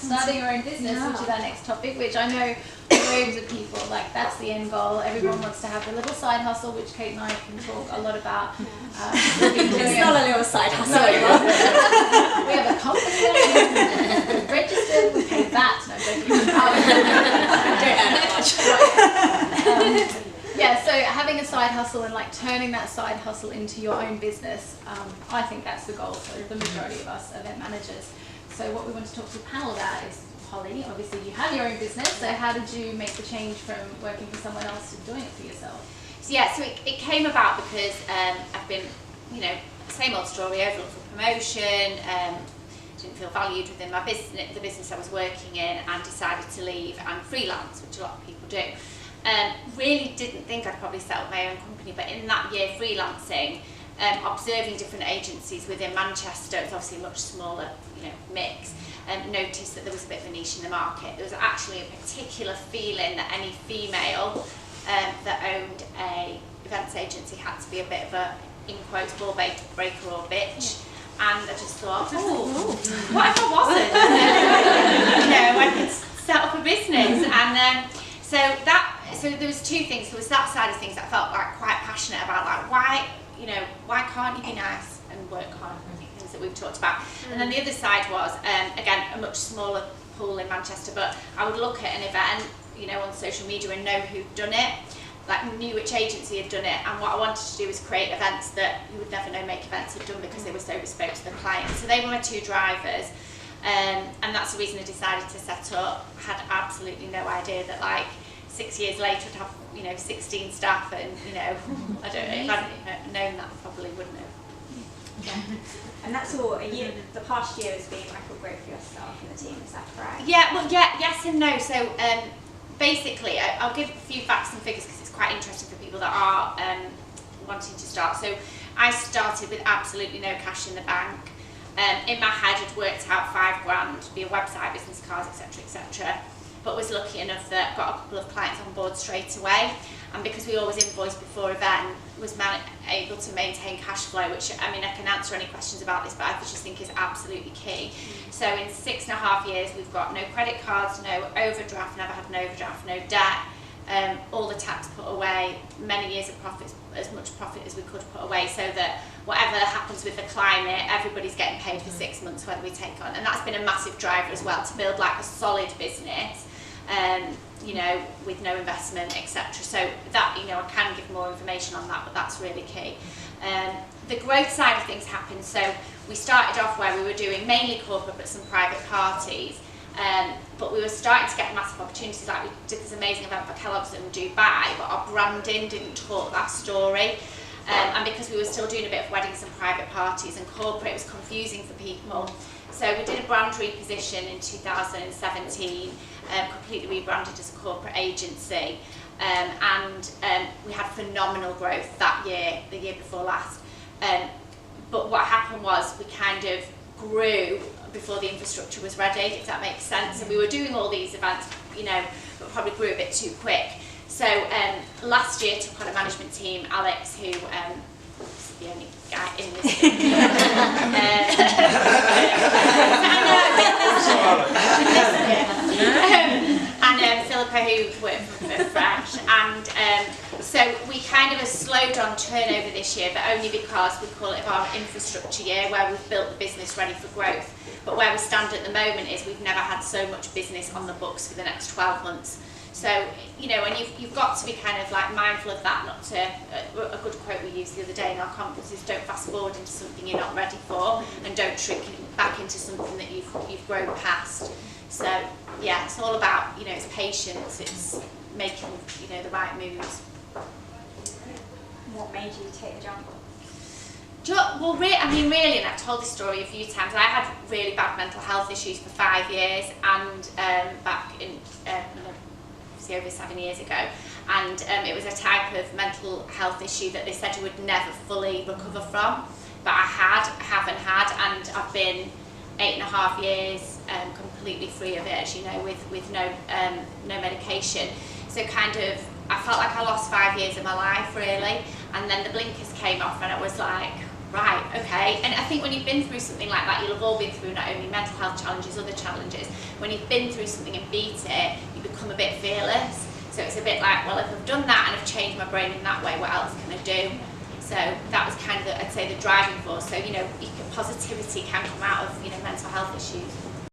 starting your own business, which is our next topic, which I know loads of people, like that's the end goal. Everyone wants to have a little side hustle, which Kate and I can talk a lot about. It's not a little side hustle. No, we have a company, we're registered, we pay VAT. No, don't yeah, so having a side hustle and like turning that side hustle into your own business, I think that's the goal for the majority of us event managers. So what we want to talk to the panel about is, Holly, obviously you have your own business, so how did you make the change from working for someone else to doing it for yourself? So yeah, so it came about because I've been, same old story, overlooked for promotion, didn't feel valued within my business, the business I was working in, and decided to leave and freelance, which a lot of people do. Really didn't think I'd probably set up my own company, but in that year freelancing, observing different agencies within Manchester, it's obviously a much smaller mix, noticed that there was a bit of a niche in the market. There was actually a particular feeling that any female that owned a events agency had to be a bit of a, in quotes, ball breaker or bitch. And I just thought, oh, what if I wasn't? I could set up a business. And so there was two things. There was that side of things that I felt like quite passionate about, like why can't you be nice and work hard? Things that we've talked about. And then the other side was, again, a much smaller pool in Manchester, but I would look at an event, on social media and know who'd done it, like knew which agency had done it, and what I wanted to do was create events that you would never know Make Events had done because they were so bespoke to the client. So they were my two drivers, and that's the reason I decided to set up. I had absolutely no idea that like 6 years later I'd have 16 staff, and I don't know, if I'd known that I probably wouldn't have. Yeah. And that's all a year. The past year has been record growth for yourself and the team. Is that correct? Yeah. Well, yeah. Yes and no. So basically, I'll give a few facts and figures because it's quite interesting for people that are wanting to start. So I started with absolutely no cash in the bank. In my head, I'd worked out $5,000, be a website, business cards, etc., etc. But was lucky enough that got a couple of clients on board straight away. And because we always invoiced before event, was able to maintain cash flow, which, I can answer any questions about this, but I just think is absolutely key. So in 6.5 years, we've got no credit cards, no overdraft, never had an overdraft, no debt, all the tax put away, many years of profits, as much profit as we could put away, so that whatever happens with the climate, everybody's getting paid for 6 months whether we take on. And that's been a massive driver as well, to build like a solid business. With no investment, etc. So that, I can give more information on that, but that's really key. The growth side of things happened. So we started off where we were doing mainly corporate, but some private parties. But we were starting to get massive opportunities. Like we did this amazing event for Kellogg's in Dubai, but our branding didn't talk that story. And because we were still doing a bit of weddings and private parties and corporate, it was confusing for people. So we did a brand reposition in 2017, completely rebranded as a corporate agency, and we had phenomenal growth that year, the year before last. But what happened was we kind of grew before the infrastructure was ready, if that makes sense. And we were doing all these events, but probably grew a bit too quick. So last year took on a management team, Alex, who is the only guy in this team. And Philippa, who worked for Fresh, and so we kind of have slowed on turnover this year, but only because we call it our infrastructure year, where we've built the business ready for growth. But where we stand at the moment is we've never had so much business on the books for the next 12 months. So, and you've got to be kind of like mindful of that, not to, a good quote we used the other day in our conference is, don't fast forward into something you're not ready for, and don't shrink back into something that you've grown past. So, yeah, it's all about, it's patience, it's making, the right moves. What made you take the jump? Well, really, and I've told this story a few times, I had really bad mental health issues for 5 years, and back in, over 7 years ago, and it was a type of mental health issue that they said you would never fully recover from, but I have and had, and I've been 8.5 years completely free of it, as you know, with no medication. So kind of, I felt like I lost 5 years of my life really, and then the blinkers came off and I was like, right, okay. And I think when you've been through something like that, you'll have all been through not only mental health challenges, other challenges. When you've been through something and beat it, you become a bit fearless. So it's a bit like, well, if I've done that and I've changed my brain in that way, what else can I do? So that was kind of, I'd say, the driving force. So, you know, positivity can come out of, you know, mental health issues.